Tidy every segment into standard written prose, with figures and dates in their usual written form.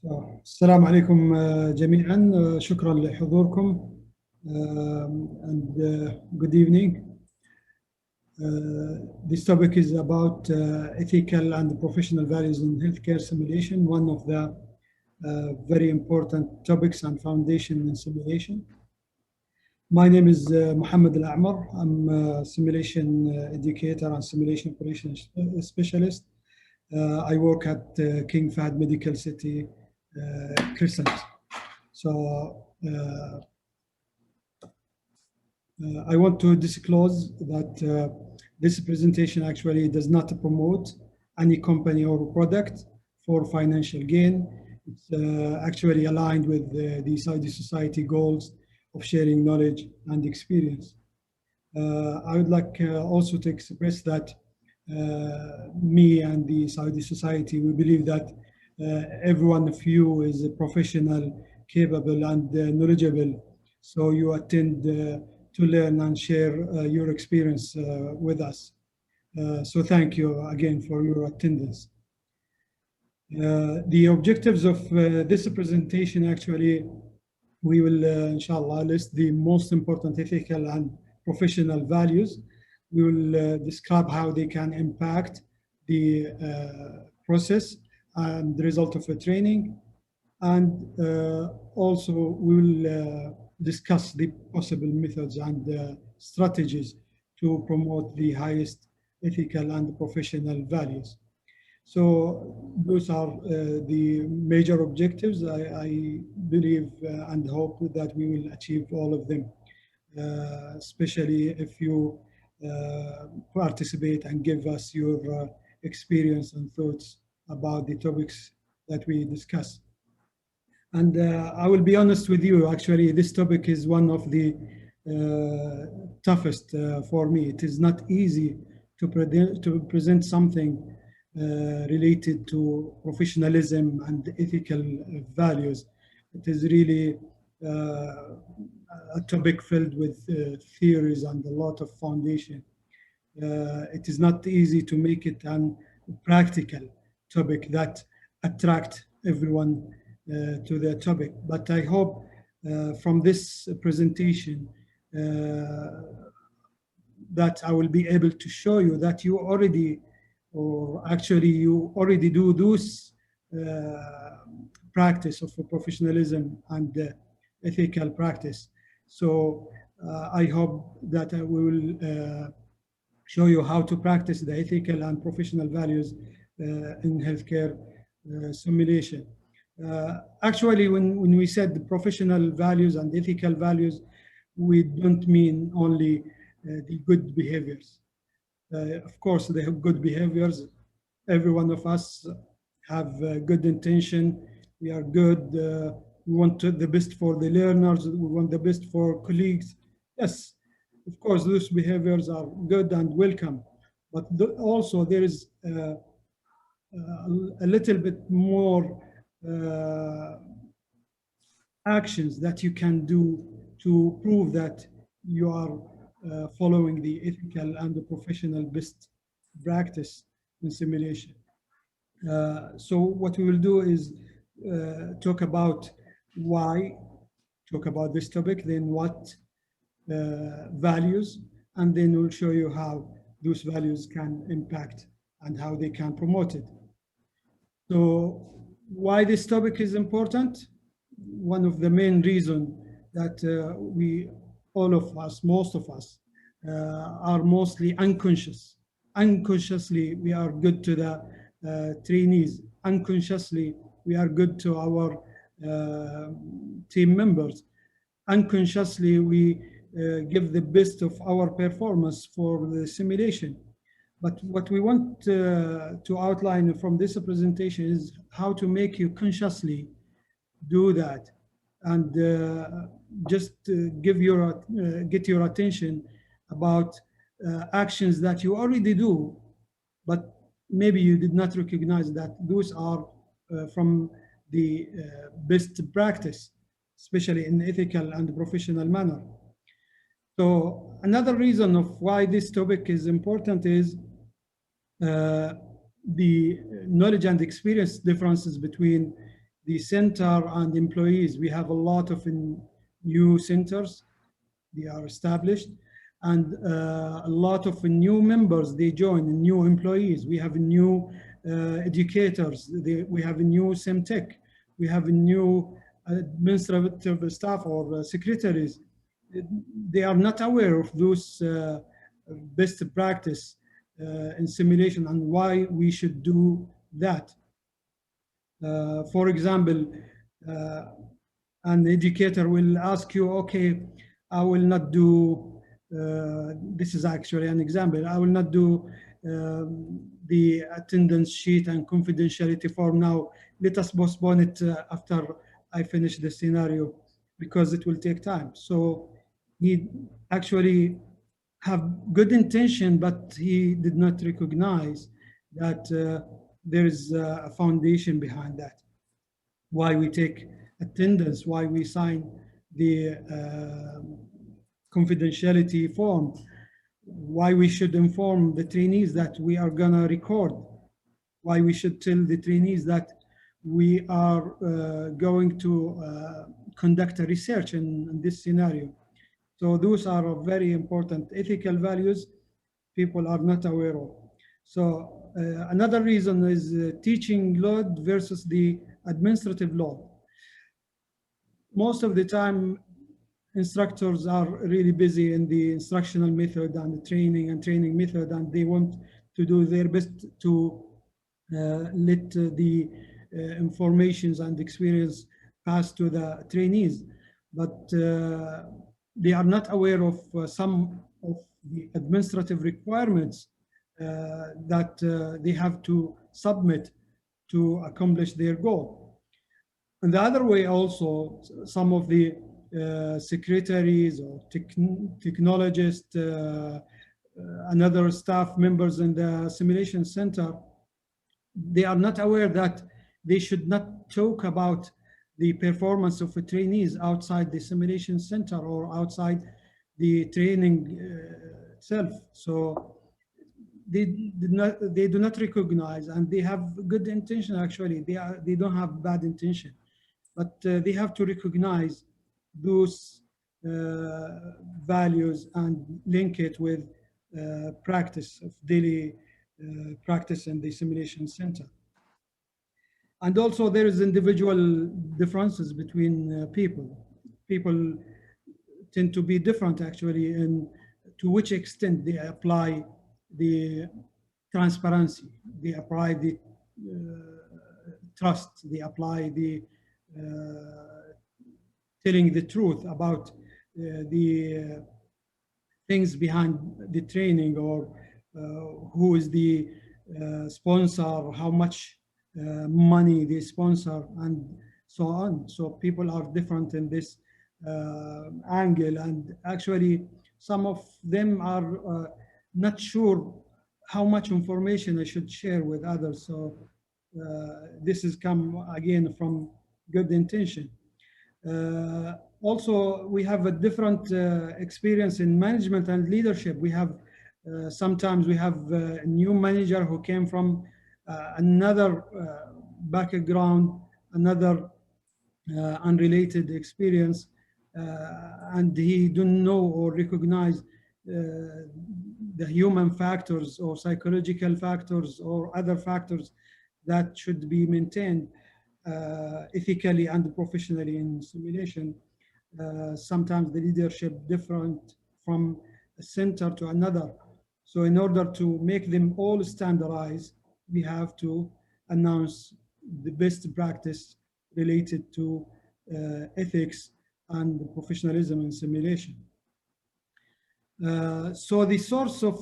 السلام عليكم جميعا. شكرا لحضوركم and good evening. This topic is about ethical and professional values in healthcare simulation, one of the very important topics and foundation in simulation. My name is Mohammed Alamar. I'm a simulation educator and simulation operations specialist. I work at King Fahd Medical City, Crescent. So I want to disclose that this presentation actually does not promote any company or product for financial gain. It's actually aligned with the Saudi society goals of sharing knowledge and experience. I would like also to express that me and the Saudi society, we believe that every one of you is a professional, capable, and knowledgeable. So you attend to learn and share your experience with us. So thank you again for your attendance. The objectives of this presentation, actually, we will, inshallah, list the most important ethical and professional values. We will describe how they can impact the process and the result of a training. And also we will discuss the possible methods and strategies to promote the highest ethical and professional values. So those are the major objectives. I believe and hope that we will achieve all of them, especially if you participate and give us your experience and thoughts about the topics that we discuss. And I will be honest with you, actually, this topic is one of the toughest for me. It is not easy to present something related to professionalism and ethical values. It is really a topic filled with theories and a lot of foundation. It is not easy to make it a practical topic that attract everyone to the topic. But I hope from this presentation that I will be able to show you that you already, or actually you already do this practice of professionalism and ethical practice. So I hope that we will show you how to practice the ethical and professional values in healthcare simulation. Actually, when we said the professional values and ethical values, we don't mean only the good behaviors. Of course, they have good behaviors. Every one of us have good intention. We are good. We want the best for the learners. We want the best for colleagues. Yes, of course, those behaviors are good and welcome. But also there is a little bit more actions that you can do to prove that you are following the ethical and the professional best practice in simulation. So what we will do is talk about why, talk about this topic, then what values, and then we'll show you how those values can impact and how they can promote it. So why this topic is important? One of the main reasons that all of us, most of us, are mostly unconscious. Unconsciously, we are good to the trainees. Unconsciously, we are good to our team members. Unconsciously, we give the best of our performance for the simulation. But what we want to outline from this presentation is how to make you consciously do that, and just get your attention about actions that you already do, but maybe you did not recognize that those are from the best practice, especially in ethical and professional manner. So another reason of why this topic is important is the knowledge and experience differences between the center and employees. We have a lot of new centers, they are established, and a lot of new members, they join, new employees. We have new educators, we have a new SEMTech, we have a new administrative staff or secretaries. They are not aware of those best practice in simulation and why we should do that. For example, an educator will ask you, okay, I will not do, this is actually an example, I will not do the attendance sheet and confidentiality form now. Let us postpone it after I finish the scenario because it will take time. So he actually have good intention, but he did not recognize that there is a foundation behind that. Why we take attendance, why we sign the confidentiality form, why we should inform the trainees that we are gonna record, why we should tell the trainees that we are going to conduct a research in this scenario. So those are very important ethical values people are not aware of. So another reason is teaching load versus the administrative load. Most of the time, instructors are really busy in the instructional method and the training method, and they want to do their best to let the informations and experience pass to the trainees. But they are not aware of some of the administrative requirements that they have to submit to accomplish their goal. And the other way also, some of the secretaries or technologists, and other staff members in the simulation center, they are not aware that they should not talk about the performance of the trainees outside the simulation center or outside the training itself. So they do not recognize, and they have good intention actually. They don't have bad intention, but they have to recognize those values and link it with practice of daily practice in the simulation center. And also there is individual differences between people. People tend to be different actually in to which extent they apply the transparency, they apply the trust, they apply the telling the truth about the things behind the training, or who is the sponsor, how much money they sponsor, and so on. So people are different in this angle, and actually some of them are not sure how much information I should share with others. So this has come again from good intention. Also, we have a different experience in management and leadership. We have sometimes we have a new manager who came from another background, another unrelated experience, and he don't know or recognize the human factors or psychological factors or other factors that should be maintained ethically and professionally in simulation. Sometimes the leadership different from a center to another. So in order to make them all standardized, we have to announce the best practice related to ethics and professionalism in simulation. So the source of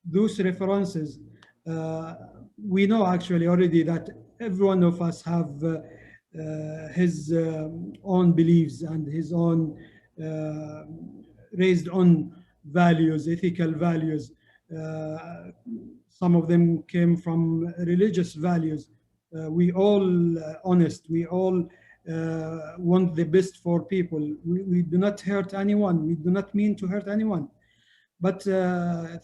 those references, we know actually already that every one of us have his own beliefs and his own raised on values, ethical values. Some of them came from religious values. We all honest, we all want the best for people. We do not hurt anyone. We do not mean to hurt anyone. But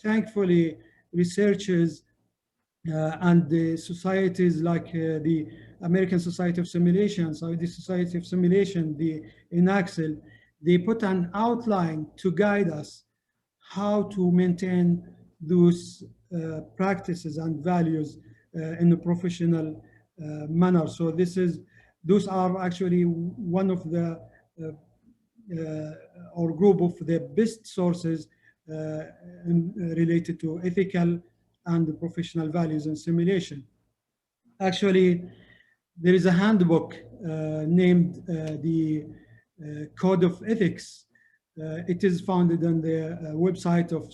thankfully, researchers and the societies like the American Society of Simulation, Saudi Society of Simulation, the INAXIL, they put an outline to guide us how to maintain those practices and values in a professional manner. So those are actually one of the or group of the best sources related to ethical and professional values in simulation. Actually, there is a handbook named the Code of Ethics. It is founded on the website of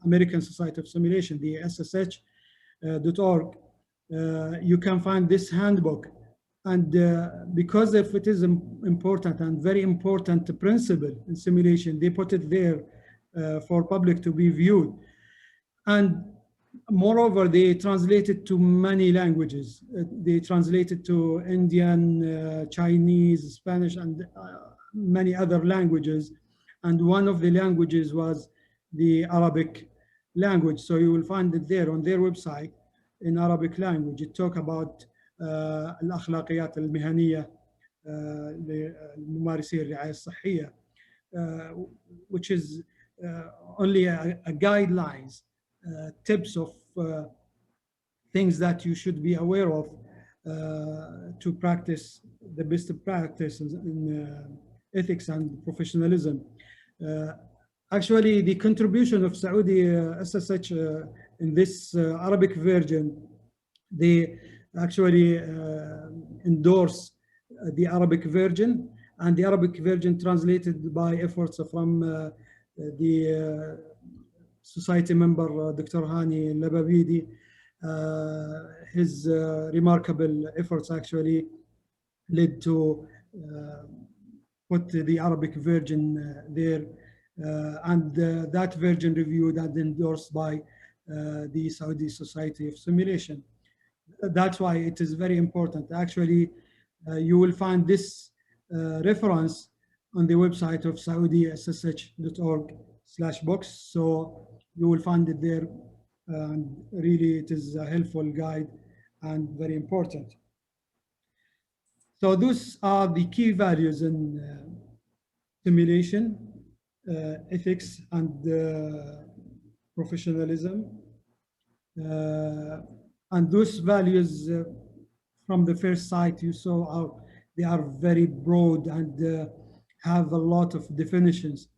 American Society of Simulation, the SSH.org. You can find this handbook. And because if it is important and very important principle in simulation, they put it there for public to be viewed. And moreover, they translate it to many languages. They translate it to Indian, Chinese, Spanish, and many other languages. And one of the languages was the Arabic language. So you will find it there on their website in Arabic language. It talks about الأخلاقيات المهنية لممارسي الرعاية الصحية, which is only a guidelines, tips of things that you should be aware of to practice the best practices in ethics and professionalism. Actually, the contribution of Saudi SSH in this Arabic version, they actually endorse the Arabic version, and the Arabic version translated by efforts from the society member Dr. Hani Lababidi. His remarkable efforts actually led to put the Arabic version there, and that version reviewed and endorsed by the Saudi Society of Simulation. That's why it is very important. Actually, you will find this reference on the website of saudissh.org/books. So you will find it there. And really, it is a helpful guide and very important. So those are the key values in simulation, ethics, and professionalism. And those values, from the first sight you saw, they are very broad and have a lot of definitions.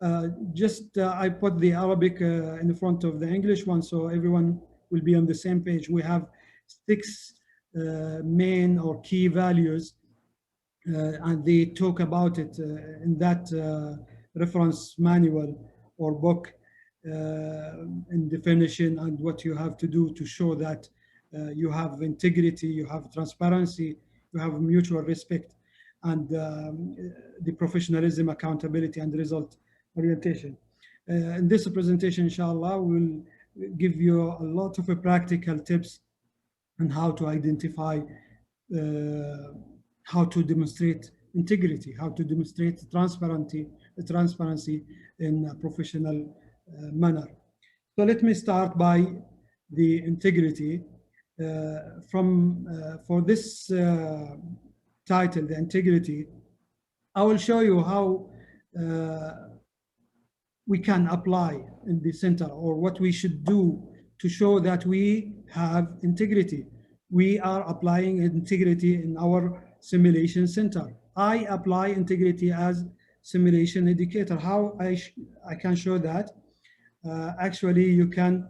I put the Arabic in front of the English one, so everyone will be on the same page. We have 6 main or key values, and they talk about it in that reference manual or book in definition, and what you have to do to show that you have integrity, you have transparency, you have mutual respect, and the professionalism, accountability, and result orientation. In this presentation, inshallah, we'll give you a lot of practical tips on how to identify, how to demonstrate integrity, how to demonstrate transparency in a professional manner. So let me start by the integrity. For this title, the integrity, I will show you how we can apply in the center, or what we should do to show that we have integrity. We are applying integrity in our simulation center. I apply integrity as simulation educator. How I can show that? Actually, you can,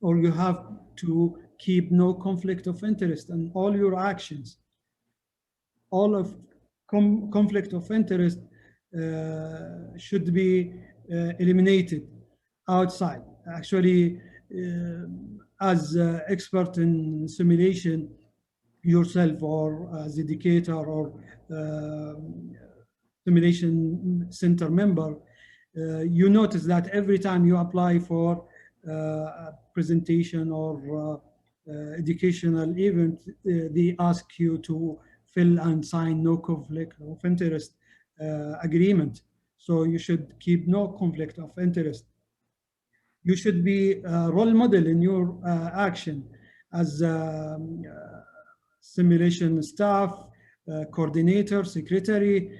or you have to keep no conflict of interest in all your actions. All of conflict of interest should be eliminated outside. Actually, as expert in simulation yourself, or as educator or simulation center member, you notice that every time you apply for a presentation or educational event, they ask you to fill and sign no conflict of interest agreement. So you should keep no conflict of interest. You should be a role model in your action as simulation staff, coordinator, secretary,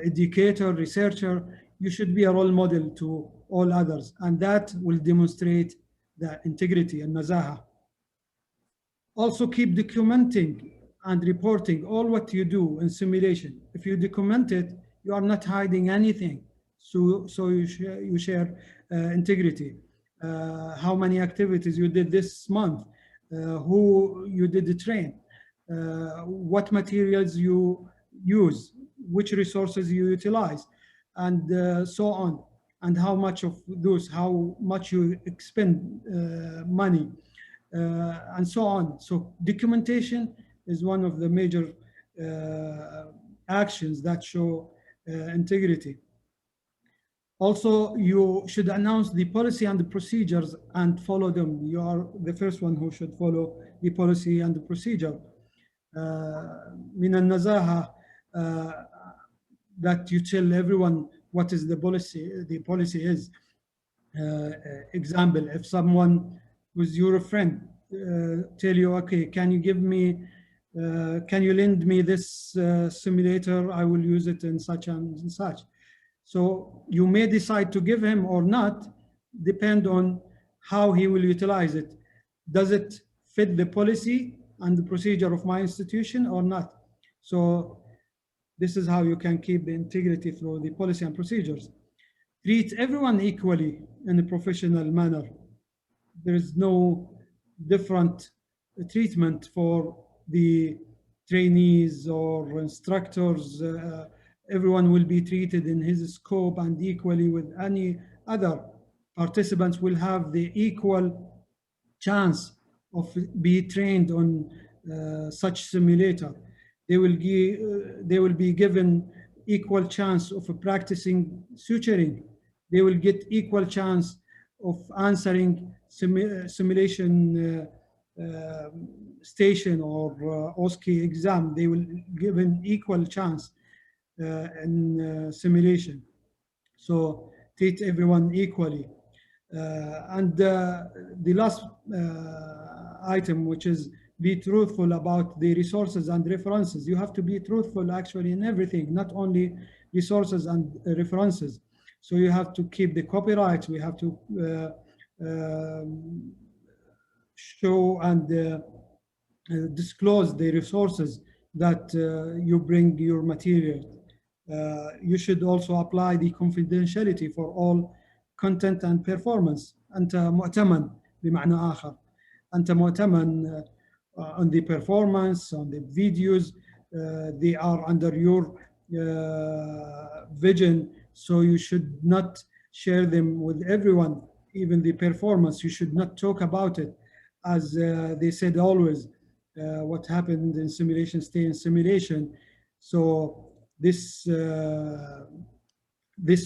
educator, researcher. You should be a role model to all others, and that will demonstrate the integrity and النزاهة. Also keep documenting and reporting all what you do in simulation. If you document it, you are not hiding anything. So you share integrity. How many activities you did this month, who you did train, what materials you use, which resources you utilize, and so on. And how much of those, how much you expend money. And so on. So documentation is one of the major actions that show integrity. Also, you should announce the policy and the procedures and follow them. You are the first one who should follow the policy and the procedure. من النزاهة that you tell everyone what is the policy is. Example, if someone who's your friend tell you, okay, can you give me, can you lend me this simulator? I will use it in such and such. So you may decide to give him or not, depend on how he will utilize it. Does it fit the policy and the procedure of my institution or not? So this is how you can keep the integrity through the policy and procedures. Treat everyone equally in a professional manner. There is no different treatment for the trainees or instructors. Everyone will be treated in his scope and equally with any other. Participants will have the equal chance of be trained on such simulator. They will be given equal chance of practicing suturing. They will get equal chance of answering simulation station or OSCE exam. They will given equal chance in simulation. So treat everyone equally. And the last item, which is be truthful about the resources and references. You have to be truthful actually in everything, not only resources and references. So you have to keep the copyright. We have to show and disclose the resources that you bring your material. You should also apply the confidentiality for all content and performance. أنت مؤتمن بمعنى آخر. أنت مؤتمن on the performance, on the videos. They are under your vision, so you should not share them with everyone. Even the performance, you should not talk about it. As they said always, what happened in simulation stay in simulation. So this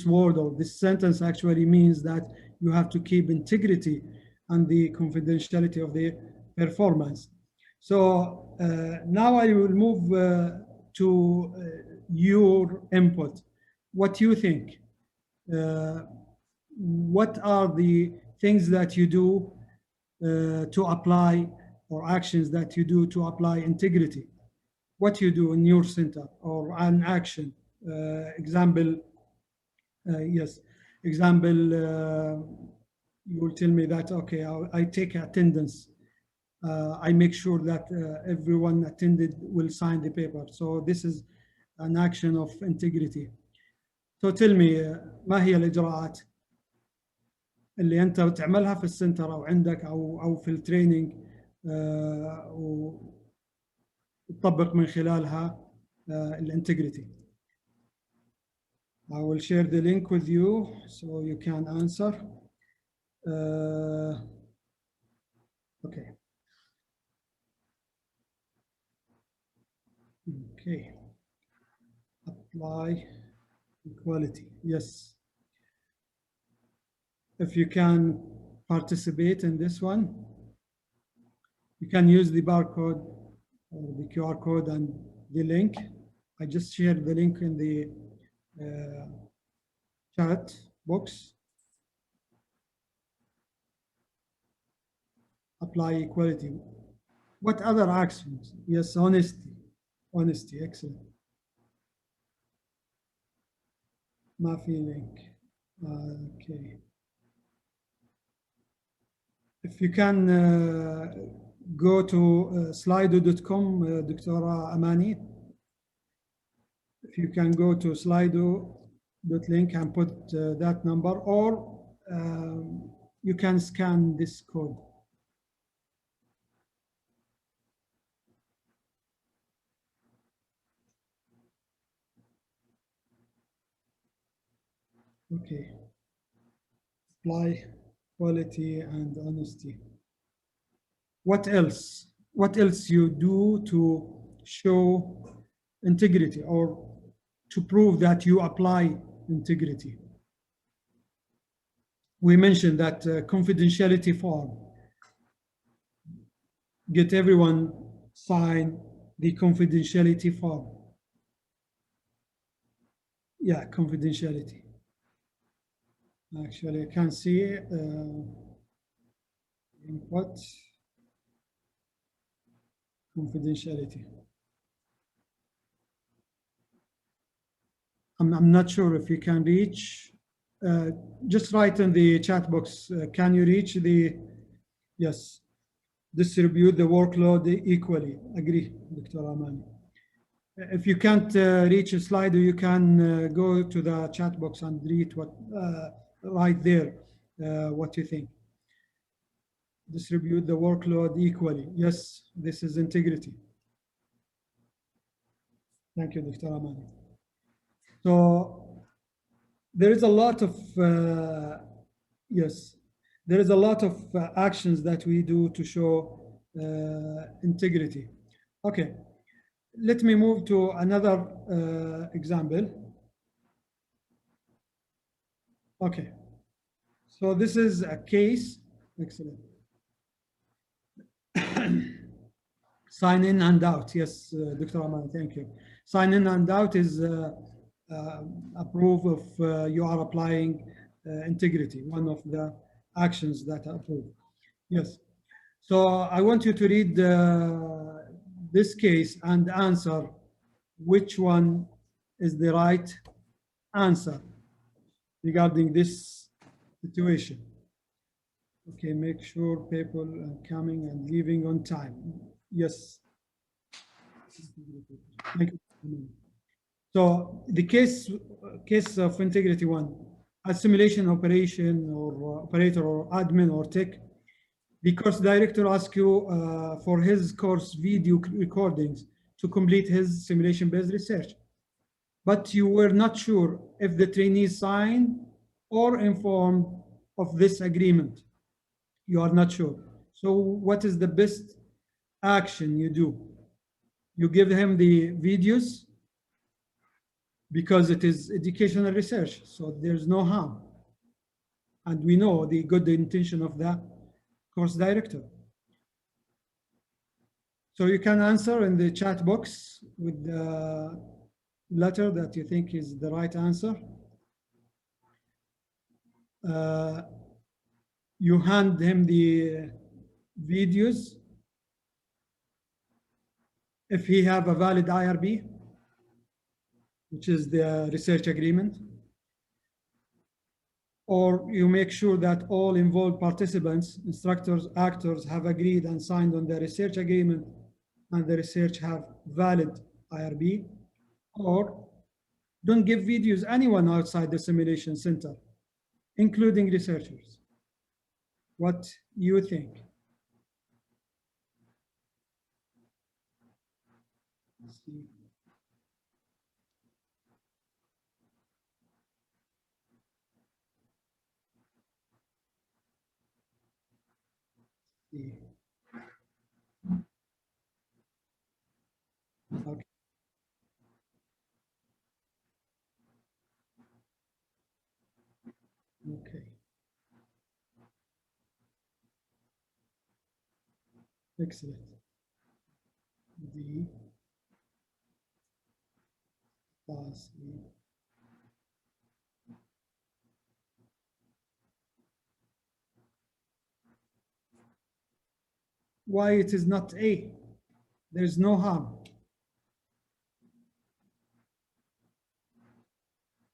word or this sentence actually means that you have to keep integrity and the confidentiality of the performance. So now I will move to your input. What do you think? What are the things that you do to apply, or actions that you do to apply integrity? What you do in your center, or an action? Example, yes. Example, you will tell me that, okay, I take attendance. I make sure that everyone attended will sign the paper. So this is an action of integrity. So tell me, ما هي الإجراءات اللي أنت بتعملها في السنتر أو عندك أو في التريننج وتطبق من خلالها الانتجريتي. I will share the link with you so you can answer. Okay. Okay. Apply equality. Yes. If you can participate in this one, you can use the barcode or the QR code and the link. I just shared the link in the chat box. apply equality. What other actions? Yes, honesty. Honesty, excellent. ما في link. Okay. If you can go to slido.com, Dr. Amani. If you can go to slido.link and put that number, or you can scan this code. Okay. Apply quality and honesty. What else? What else you do to show integrity or to prove that you apply integrity? We mentioned that confidentiality form. Get everyone sign the confidentiality form. Yeah, confidentiality. Actually, I can see input confidentiality. I'm not sure if you can reach. Just write in the chat box. Can you reach the? Yes. Distribute the workload equally. Agree, Dr. Amani. If you can't reach a slide, you can go to the chat box and read what right there. What you think? Distribute the workload equally. Yes, this is integrity. Thank you, Dr. Amani. So there is a lot of yes, there is a lot of actions that we do to show integrity. Okay, let me move to another example. Okay, so this is a case. Excellent. Sign in and out. Yes, Dr. Aman, thank you. Sign in and out is a proof of you are applying integrity, one of the actions that are approved. Yes. So I want you to read this case and answer which one is the right answer regarding this situation. Okay, make sure people are coming and leaving on time. Yes. Thank you. So the case of integrity one, a simulation operation or operator or admin or tech, the course director asks you for his course video recordings to complete his simulation-based research. But you were not sure if the trainees signed or informed of this agreement. You are not sure. So what is the best action you do? You give him the videos because it is educational research, so there's no harm. And we know the good intention of the course director. So you can answer in the chat box with the letter that you think is the right answer. You hand him the videos if he have a valid IRB, which is the research agreement, or you make sure that all involved participants, instructors, actors have agreed and signed on the research agreement and the research have valid IRB, or don't give videos anyone outside the simulation center, including researchers. What you think? Let's see. Okay. Okay. Excellent. D plus E. why it is not A. There is no harm.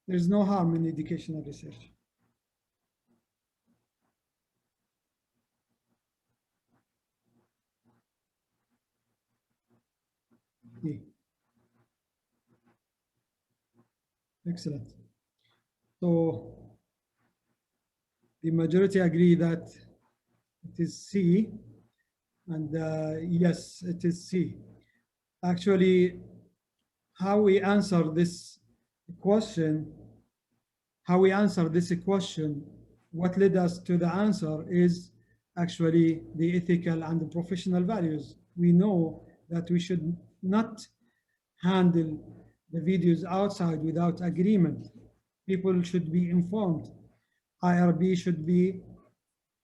There is no harm in educational research. A. Excellent. So the majority agree that it is C, and yes, it is C. Actually, how we answer this question, what led us to the answer is actually the ethical and the professional values. We know that we should not handle the videos outside without agreement. People should be informed. IRB should be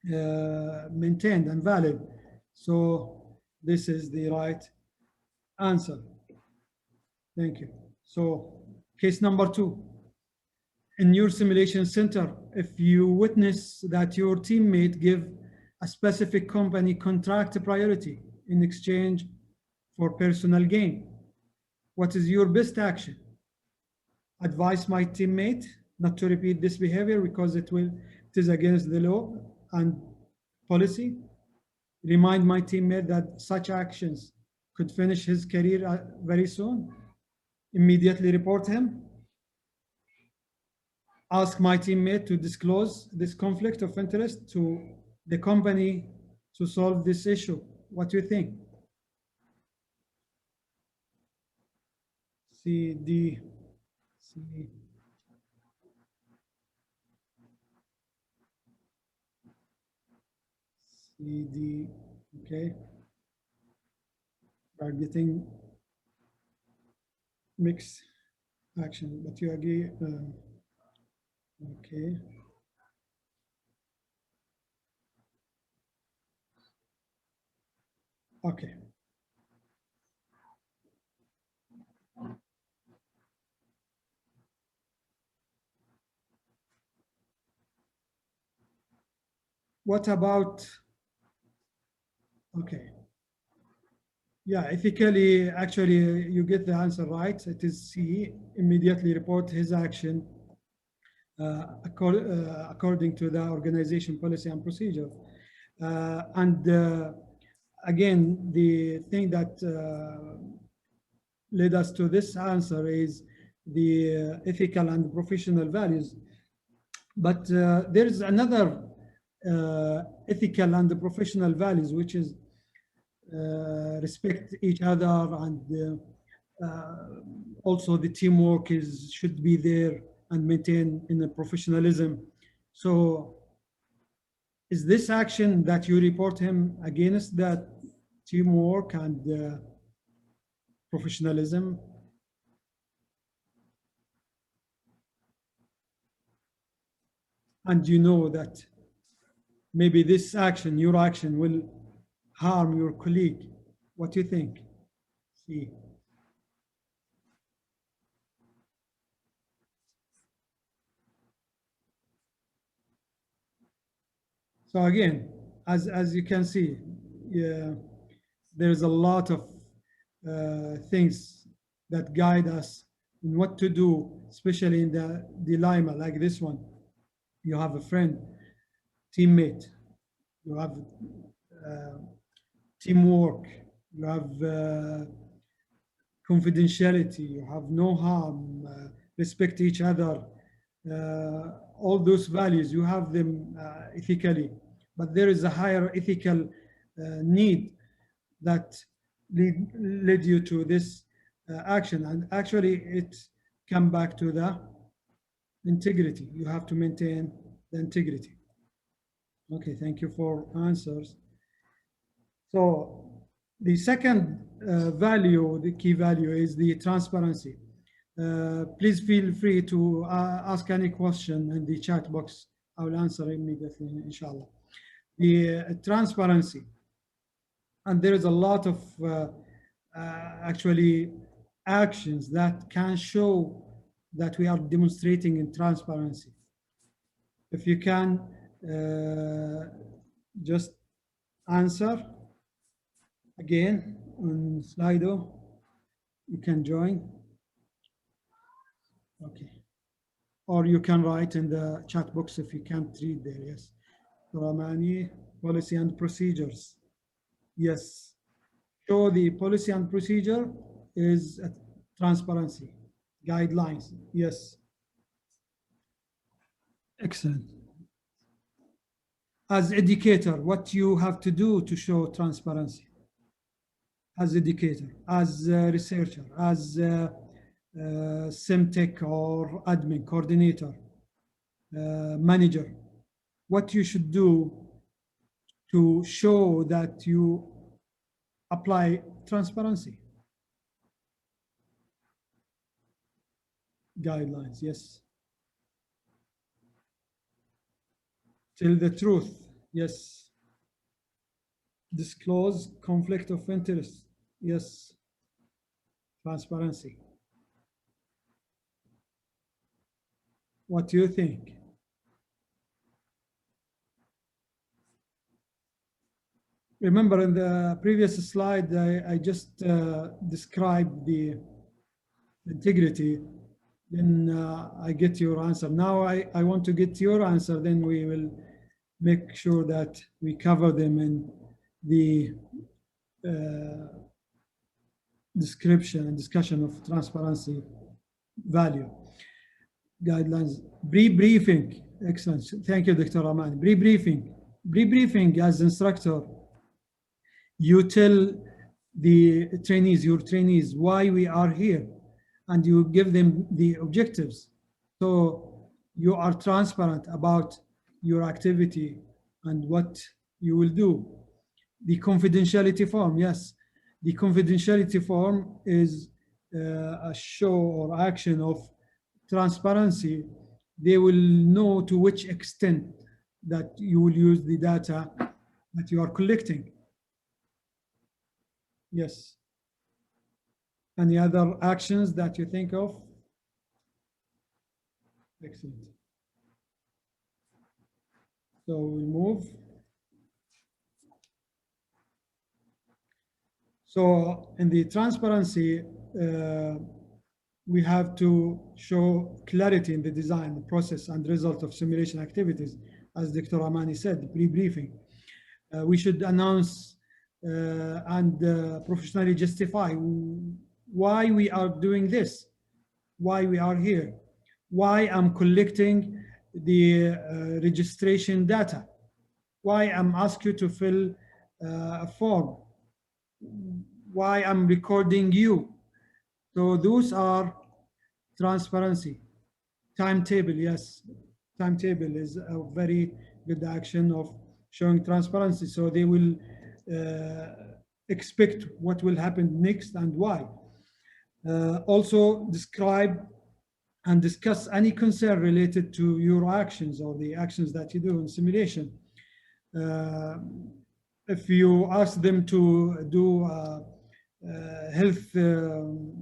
maintained and valid. So this is the right answer. Thank you. So case number 2. In your simulation center, if you witness that your teammate give a specific company contract priority in exchange for personal gain, what is your best action? Advise my teammate not to repeat this behavior because it is against the law and policy. Remind my teammate that such actions could finish his career very soon. Immediately report him. Ask my teammate to disclose this conflict of interest to the company to solve this issue. What do you think? C, D, C. C, D, okay. Are getting mixed action, but you agree, okay. Okay. What about, okay. Yeah, ethically, actually, you get the answer right. It is C, immediately report his action according to the organization policy and procedure. Again, the thing that led us to this answer is the ethical and professional values. But there is another ethical and professional values, which is respect each other, and also the teamwork should be there and maintain in the professionalism. So is this action that you report him against that teamwork and professionalism? And you know that maybe this action, your action, will harm your colleague. What do you think? See. So again, as you can see, there's a lot of things that guide us in what to do, especially in the dilemma like this one. You have a friend, teammate, you have teamwork, you have confidentiality, you have no harm, respect each other. All those values, you have them ethically, but there is a higher ethical need that led you to this action. And actually it comes back to the integrity. You have to maintain the integrity. Okay, thank you for answers. So the second value, the key value, is the transparency. Please feel free to ask any question in the chat box. I will answer immediately, inshallah. The transparency. And there is a lot of actually actions that can show that we are demonstrating in transparency. If you can just answer. Again, on Slido, you can join. Okay. Or you can write in the chat box if you can't read there, yes. Ramani, policy and procedures. Yes. So the policy and procedure is transparency, guidelines. Yes. Excellent. As educator, what you have to do to show transparency? As educator, as a researcher, as SimTech or admin, coordinator, manager, what you should do to show that you apply transparency. Guidelines, yes. Tell the truth, yes. Disclose conflict of interest, yes. Transparency. What do you think? Remember in the previous slide, I just described the integrity. Then I get your answer. Now I want to get your answer, then we will make sure that we cover them in the description and discussion of transparency value. Guidelines, pre-briefing, excellent. Thank you, Dr. Rahman. Pre-briefing as instructor, you tell the trainees, your trainees, why we are here, and you give them the objectives. So you are transparent about your activity and what you will do. The confidentiality form, yes. The confidentiality form is a show or action of transparency. They will know to which extent that you will use the data that you are collecting. Yes. Any other actions that you think of? Excellent. So we move. So in the transparency, we have to show clarity in the design, the process, and result of simulation activities, as Dr. Ramani said, pre-briefing. We should announce and professionally justify why we are doing this, why we are here, why I'm collecting the registration data, why I'm asked you to fill a form, why I'm recording you. So those are transparency. Timetable, yes. Timetable is a very good action of showing transparency. So they will expect what will happen next and why. Also describe and discuss any concern related to your actions or the actions that you do in simulation. If you ask them to do health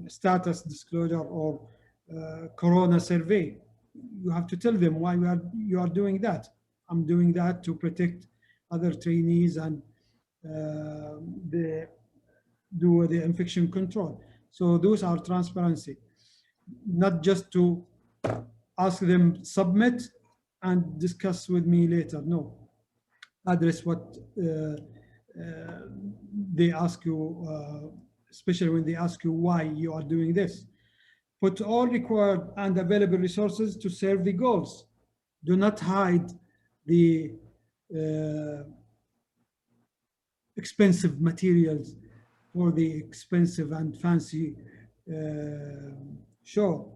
status disclosure or corona survey, you have to tell them why you are doing that. I'm doing that to protect other trainees and do the infection control. So those are transparency, not just to ask them submit and discuss with me later. No, address what they ask you, especially when they ask you why you are doing this. Put all required and available resources to serve the goals. Do not hide the expensive materials for the expensive and fancy show.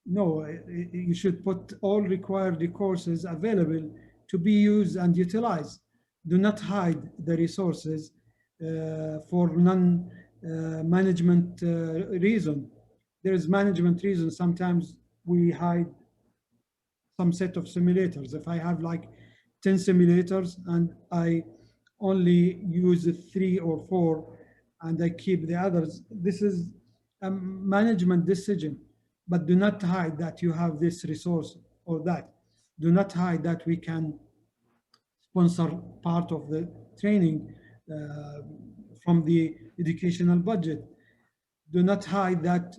No, you should put all required resources available to be used and utilized. Do not hide the resources for non-management reason. There is management reason. Sometimes we hide some set of simulators. If I have like 10 simulators and I only use 3 or 4 and I keep the others, this is a management decision. But do not hide that you have this resource or that. Do not hide that we can sponsor part of the training from the educational budget. Do not hide that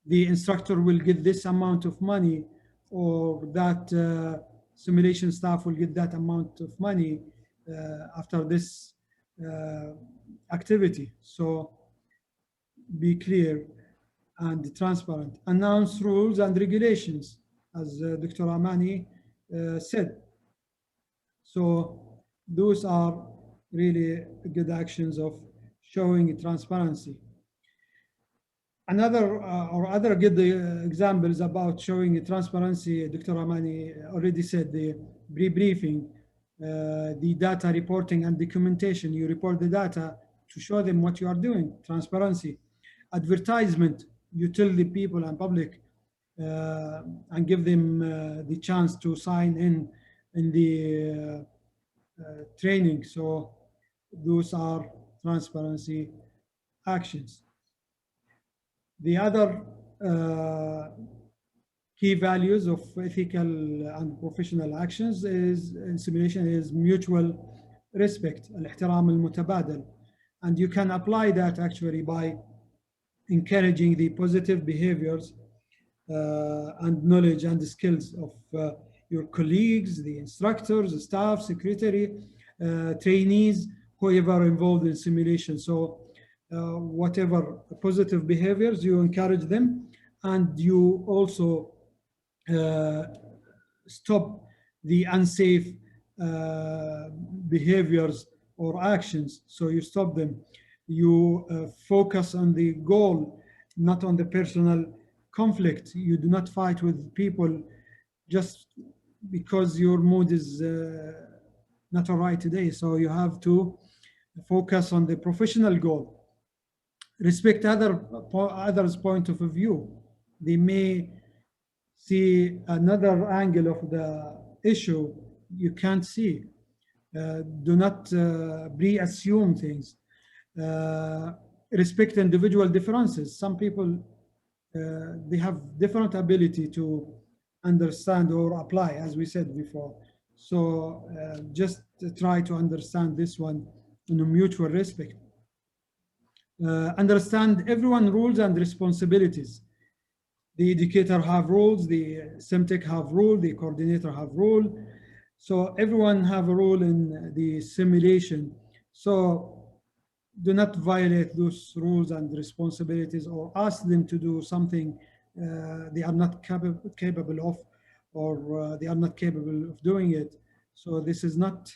the instructor will get this amount of money, or that simulation staff will get that amount of money after this activity. So be clear and transparent. Announce rules and regulations, as Dr. Amani said. So those are really good actions of showing transparency. Another other good examples about showing transparency, Dr. Amani already said, the pre-briefing, the data reporting and documentation. You report the data to show them what you are doing, transparency. Advertisement, you tell the people and public and give them the chance to sign in the training. So those are transparency actions. The other key values of ethical and professional actions is in simulation is mutual respect, الإحترام المتبادل. And you can apply that actually by encouraging the positive behaviors and knowledge and the skills of your colleagues, the instructors, the staff, secretary, trainees, whoever involved in simulation. So whatever positive behaviors, you encourage them, and you also stop the unsafe behaviors or actions. So you stop them. You focus on the goal, not on the personal conflict. You do not fight with people just because your mood is not all right today. So you have to focus on the professional goal. Respect others' point of view. They may see another angle of the issue you can't see. Do not pre-assume things. Respect individual differences. Some people, they have different ability to understand or apply, as we said before. So just try to understand this one in a mutual respect. Understand everyone's rules and responsibilities. The educator have rules, the SimTech have rule, the coordinator have rule. So everyone have a role in the simulation. So do not violate those rules and responsibilities or ask them to do something they are not capable of, or they are not capable of doing it. So this is not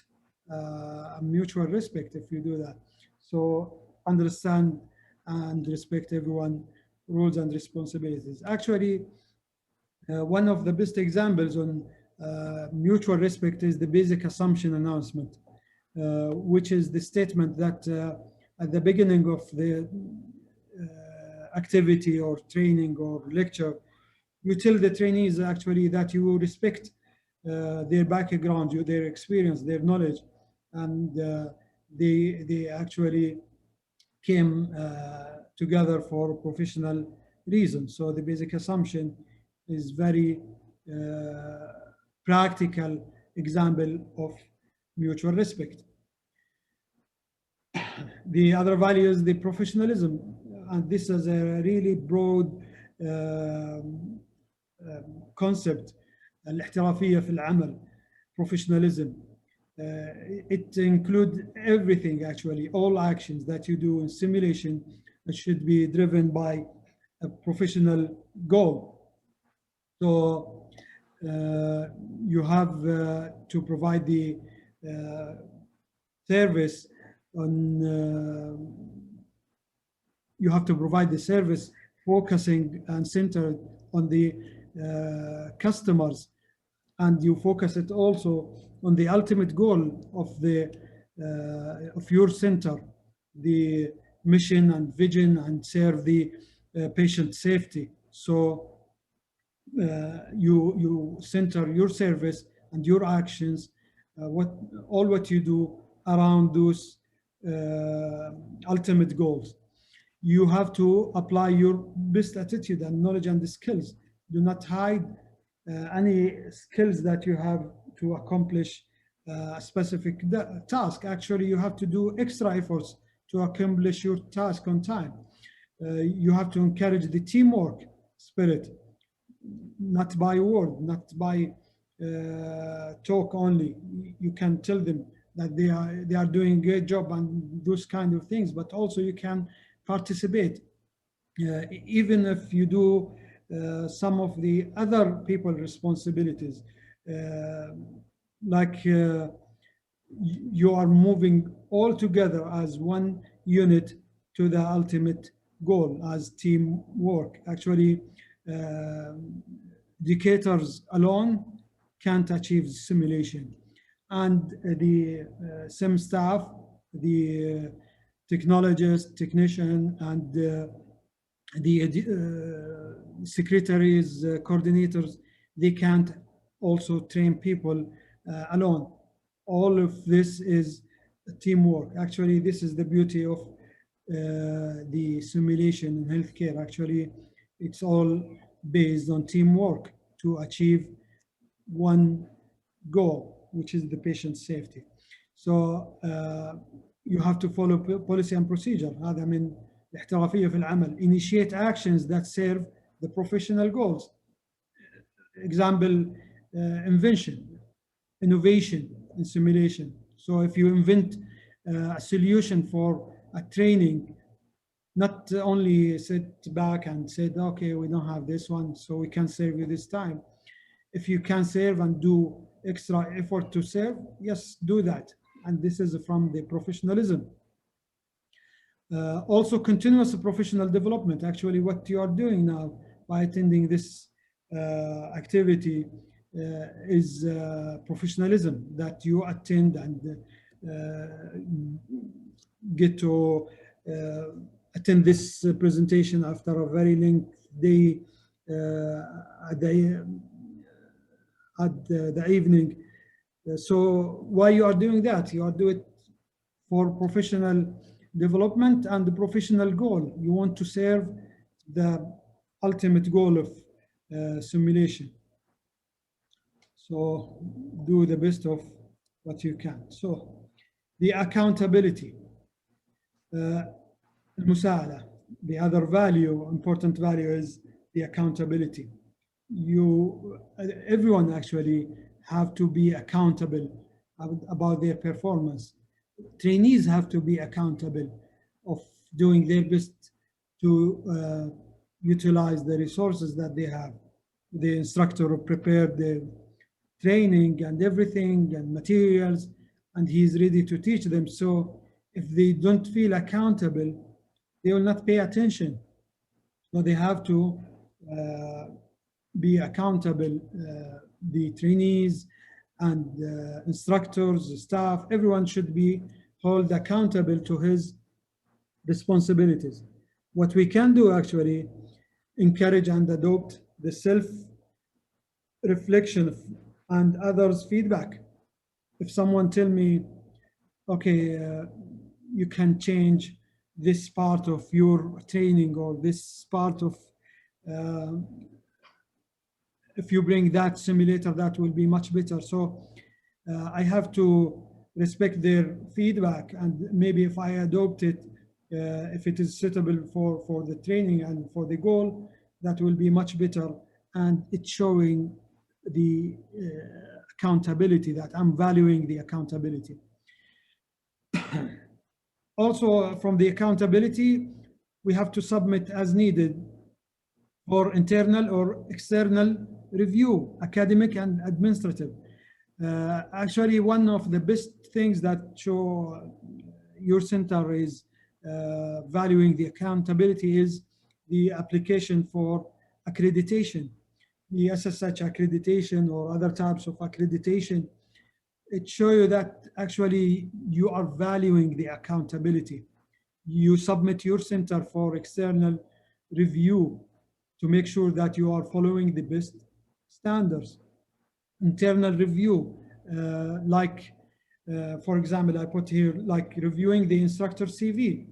a mutual respect if you do that. So understand and respect everyone rules and responsibilities. Actually, one of the best examples on mutual respect is the basic assumption announcement, which is the statement that at the beginning of the activity or training or lecture, you tell the trainees actually that you respect their background, their experience, their knowledge, and they actually came together for professional reasons. So the basic assumption is very practical example of mutual respect. The other value is the professionalism, and this is a really broad concept. الإحترافية في العمل, professionalism. It includes everything actually, all actions that you do in simulation that should be driven by a professional goal. So you have to provide the service you have to provide the service focusing and centered on the customers, and you focus it also on the ultimate goal of your center, the mission and vision, and serve the patient safety. So you center your service and your actions, what you do around those ultimate goals. You have to apply your best attitude and knowledge and skills. Do not hide any skills that you have to accomplish a specific task. Actually, you have to do extra efforts to accomplish your task on time. You have to encourage the teamwork spirit, not by word, not by talk only. You can tell them that they are doing a great job and those kind of things, but also you can participate. Even if you do some of the other people responsibilities, like you are moving all together as one unit to the ultimate goal as teamwork. Actually, educators alone can't achieve simulation. And the SIM staff, the technologists, technician, and the secretaries, coordinators, they can't also train people alone. All of this is teamwork. Actually, this is the beauty of the simulation in healthcare. Actually, it's all based on teamwork to achieve one goal, which is the patient's safety. So you have to follow policy and procedure. هذا من الإحترافية في العمل. Initiate actions that serve the professional goals. Example, invention, innovation in simulation. So if you invent a solution for a training, not only sit back and say, okay, we don't have this one, so we can't serve you this time. If you can serve and do extra effort to serve, yes, do that. And this is from the professionalism. Also continuous professional development. Actually, what you are doing now by attending this activity is professionalism, that you attend and get to attend this presentation after a very lengthy day at the evening. So why you are doing that? You are doing it for professional development and the professional goal. You want to serve the ultimate goal of simulation. So do the best of what you can. So the accountability, المسائلة. The other value, important value, is the accountability. Everyone actually have to be accountable about their performance. Trainees have to be accountable of doing their best to utilize the resources that they have. The instructor prepared the training and everything and materials, and he's ready to teach them. So if they don't feel accountable, they will not pay attention. So they have to be accountable, the trainees and instructors, staff, everyone should be held accountable to his responsibilities. What we can do actually, encourage and adopt the self-reflection and others' feedback. If someone tell me, okay, you can change this part of your training or this part of, if you bring that simulator, that will be much better. So I have to respect their feedback, and maybe if I adopt it, if it is suitable for the training and for the goal, that will be much better. And it's showing the accountability, that I'm valuing the accountability. Also, from the accountability, we have to submit as needed for internal or external review, academic and administrative. Actually, one of the best things that show your center is valuing the accountability is the application for accreditation, the SSH accreditation or other types of accreditation. It shows you that actually you are valuing the accountability. You submit your center for external review to make sure that you are following the best standards. Internal review, for example, I put here, like reviewing the instructor CV.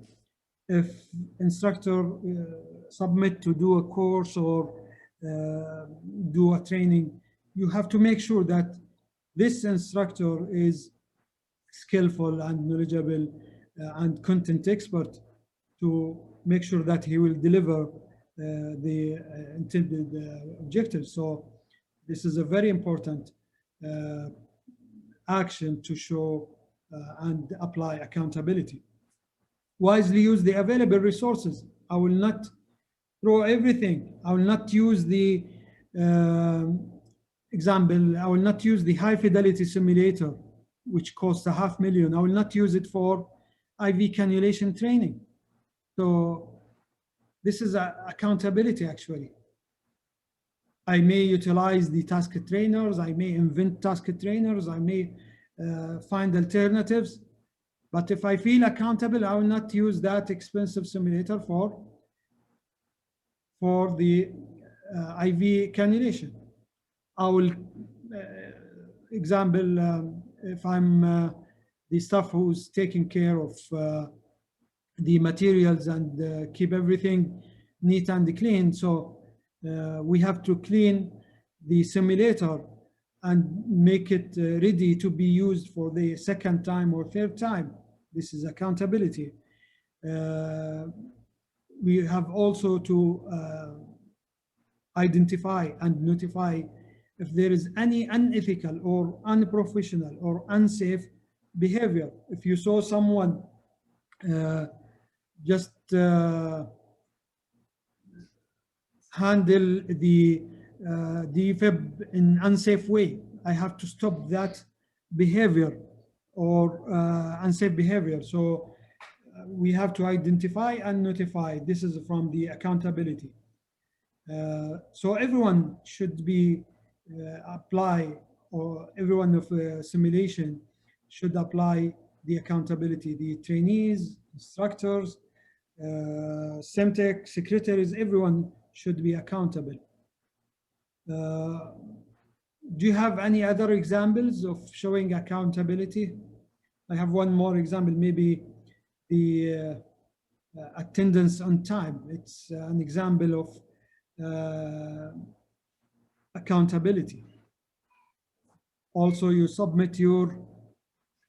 If instructor submit to do a course or do a training, you have to make sure that this instructor is skillful and knowledgeable and content expert to make sure that he will deliver the intended objectives. So this is a very important action to show and apply accountability. Wisely use the available resources. I will not throw everything. I will not use the example, I will not use the high fidelity simulator, which costs $500,000. I will not use it for IV cannulation training. So this is accountability, actually. I may utilize the task trainers, I may invent task trainers, I may find alternatives, but if I feel accountable, I will not use that expensive simulator for the IV cannulation. I will, if I'm the staff who's taking care of the materials and keep everything neat and clean, so we have to clean the simulator and make it ready to be used for the second time or third time. This is accountability. We have also to identify and notify if there is any unethical or unprofessional or unsafe behavior. If you saw someone just handle the defib in unsafe way, I have to stop that behavior or unsafe behavior. So we have to identify and notify. This is from the accountability. So everyone should be apply, or everyone of simulation should apply the accountability. The trainees, instructors, SEMTech, secretaries, everyone should be accountable. Do you have any other examples of showing accountability? I have one more example, maybe the attendance on time. It's an example of accountability. Also, you submit your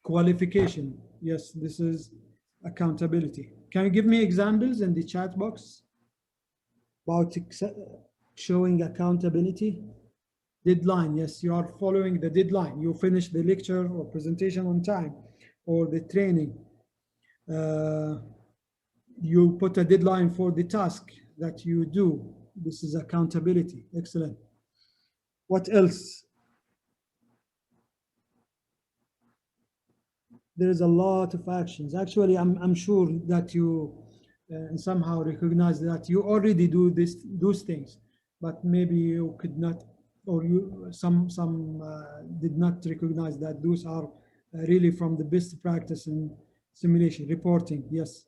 qualification. Yes, this is accountability. Can you give me examples in the chat box about showing accountability? Deadline, yes, you are following the deadline. You finish the lecture or presentation on time, or the training. You put a deadline for the task that you do. This is accountability. Excellent. What else? There is a lot of actions. Actually, I'm sure that you somehow recognize that you already do those things, but maybe you could not, or some did not recognize that those are really from the best practice in simulation. Reporting, yes,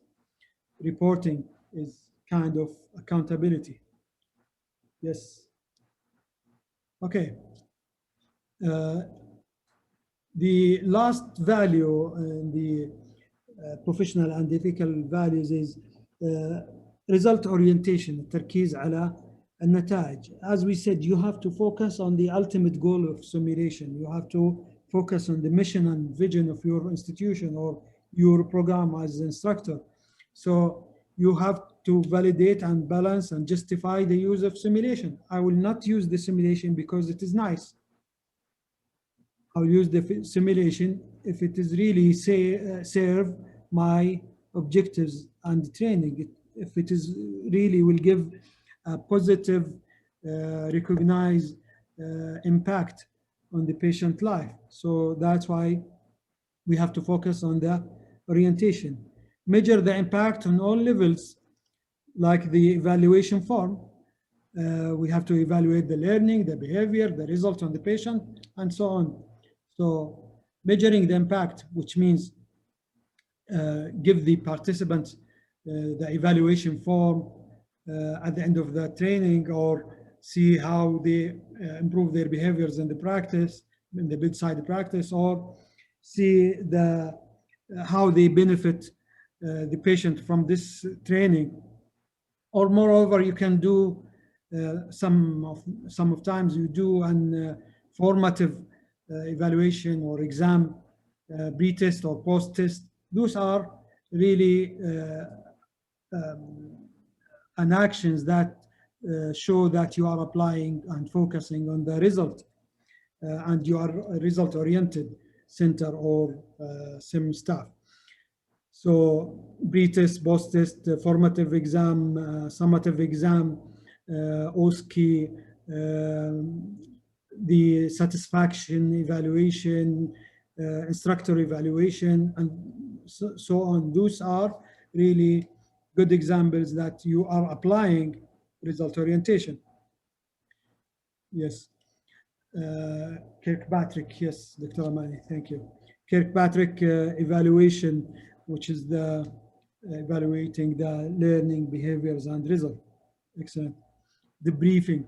reporting is kind of accountability. Yes. Okay. The last value in the professional and ethical values is result orientation, التركيز على النتائج. As we said, you have to focus on the ultimate goal of simulation. You have to focus on the mission and vision of your institution or your program as an instructor. So you have to validate and balance and justify the use of simulation. I will not use the simulation because it is nice. I'll use the simulation if it is really serve my objectives and training. If it is really will give a positive, recognized impact on the patient life. So that's why we have to focus on the orientation. Measure the impact on all levels, like the evaluation form. We have to evaluate the learning, the behavior, the result on the patient, and so on. So measuring the impact, which means give the participants the evaluation form at the end of the training, or see how they improve their behaviors in the practice, in the bedside practice, or see how they benefit the patient from this training. Or moreover, you can do some of times you do an formative evaluation or exam, pre-test or post-test. Those are really and actions that show that you are applying and focusing on the result, and you are a result-oriented center or SIM staff. So pre-test, post-test, formative exam, summative exam, OSCE, the satisfaction evaluation, instructor evaluation, and so on. Those are really good examples that you are applying result orientation. Yes. Kirkpatrick, yes, Dr. Amani, thank you. Kirkpatrick evaluation, which is the evaluating the learning behaviors and result. Excellent. Debriefing,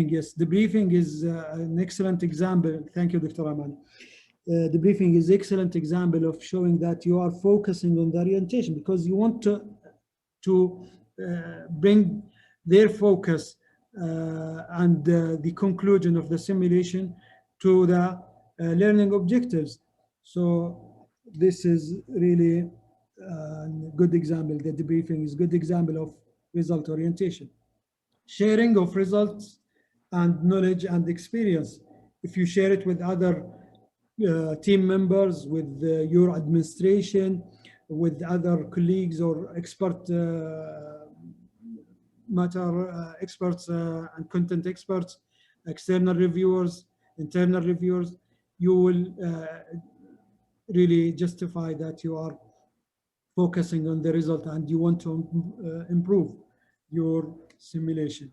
yes, debriefing is an excellent example. Thank you, Dr. Amani. Debriefing is excellent example of showing that you are focusing on the orientation, because you want to bring their focus and the conclusion of the simulation to the learning objectives. So this is really a good example. The debriefing is a good example of result orientation. Sharing of results and knowledge and experience. If you share it with other team members, with your administration, with other colleagues or expert matter experts and content experts, external reviewers, internal reviewers, you will really justify that you are focusing on the result and you want to improve your simulation.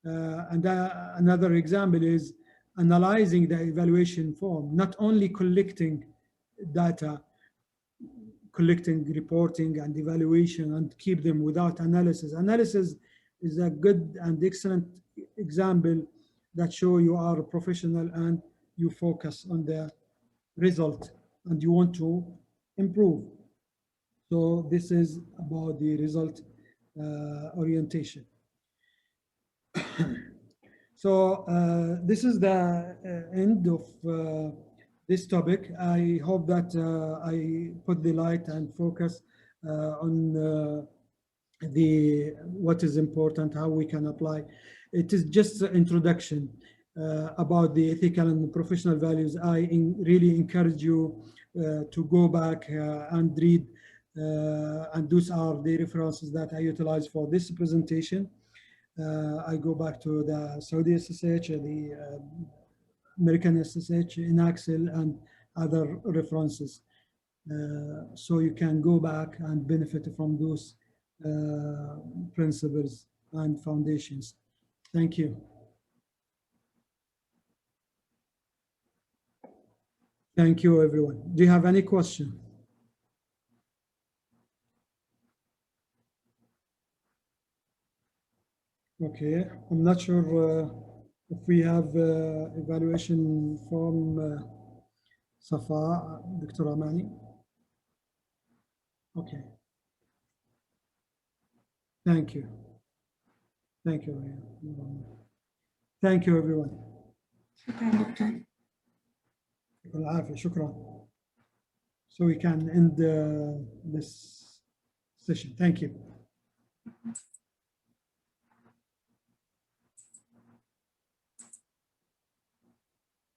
And another example is analyzing the evaluation form, not only collecting data, collecting, reporting, and evaluation, and keep them without analysis. Analysis is a good and excellent example that show you are a professional and you focus on the result and you want to improve. So this is about the result orientation. So this is the end of this topic. I hope that I put the light and focus on what is important, how we can apply. It is just an introduction about the ethical and professional values. I really encourage you to go back and read, and those are the references that I utilize for this presentation. I go back to the Saudi SSH, the American SSH, in Excel, and other references. So you can go back and benefit from those principles and foundations. Thank you. Thank you, everyone. Do you have any question? Okay, I'm not sure if we have evaluation form, Safa, Dr. Amani. Okay. Thank you. Thank you. Thank you, everyone. شكرا. So we can end this session. Thank you.